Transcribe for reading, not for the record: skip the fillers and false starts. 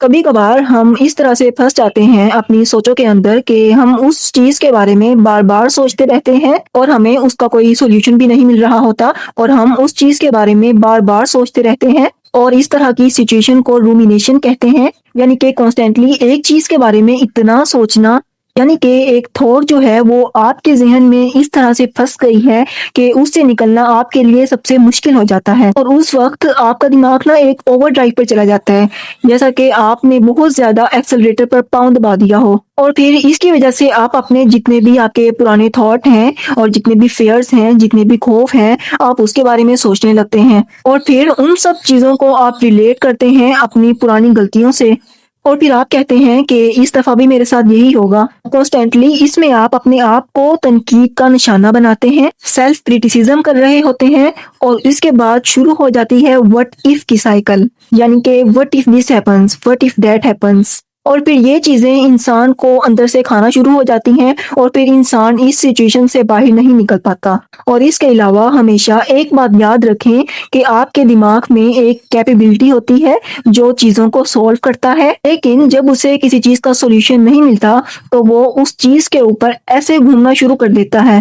کبھی کبھار ہم اس طرح سے پھنس جاتے ہیں اپنی سوچوں کے اندر کہ ہم اس چیز کے بارے میں بار بار سوچتے رہتے ہیں اور ہمیں اس کا کوئی سولوشن بھی نہیں مل رہا ہوتا، اور ہم اس چیز کے بارے میں بار بار سوچتے رہتے ہیں، اور اس طرح کی سچویشن کو رومینیشن کہتے ہیں، یعنی کہ کانسٹینٹلی ایک چیز کے بارے میں اتنا سوچنا، یعنی کہ ایک تھاٹ جو ہے وہ آپ کے ذہن میں اس طرح سے پھنس گئی ہے کہ اس سے نکلنا آپ کے لیے سب سے مشکل ہو جاتا ہے، اور اس وقت آپ کا دماغ نا ایک اوور ڈرائیو پر چلا جاتا ہے، جیسا کہ آپ نے بہت زیادہ ایکسلریٹر پر پاؤں دبا دیا ہو، اور پھر اس کی وجہ سے آپ اپنے جتنے بھی آپ کے پرانے تھاٹ ہیں اور جتنے بھی فیئرز ہیں، جتنے بھی خوف ہیں، آپ اس کے بارے میں سوچنے لگتے ہیں، اور پھر ان سب چیزوں کو آپ ریلیٹ کرتے ہیں اپنی پرانی غلطیوں سے، اور پھر آپ کہتے ہیں کہ اس دفعہ بھی میرے ساتھ یہی ہوگا۔ کانسٹینٹلی اس میں آپ اپنے آپ کو تنقید کا نشانہ بناتے ہیں، سیلف کریٹیسزم کر رہے ہوتے ہیں، اور اس کے بعد شروع ہو جاتی ہے وٹ ایف کی سائیکل، یعنی کہ what if this happens, what if that happens, اور پھر یہ چیزیں انسان کو اندر سے کھانا شروع ہو جاتی ہیں، اور پھر انسان اس سچویشن سے باہر نہیں نکل پاتا۔ اور اس کے علاوہ ہمیشہ ایک بات یاد رکھیں کہ آپ کے دماغ میں ایک کیپیبلٹی ہوتی ہے جو چیزوں کو سولو کرتا ہے، لیکن جب اسے کسی چیز کا سولوشن نہیں ملتا تو وہ اس چیز کے اوپر ایسے گھومنا شروع کر دیتا ہے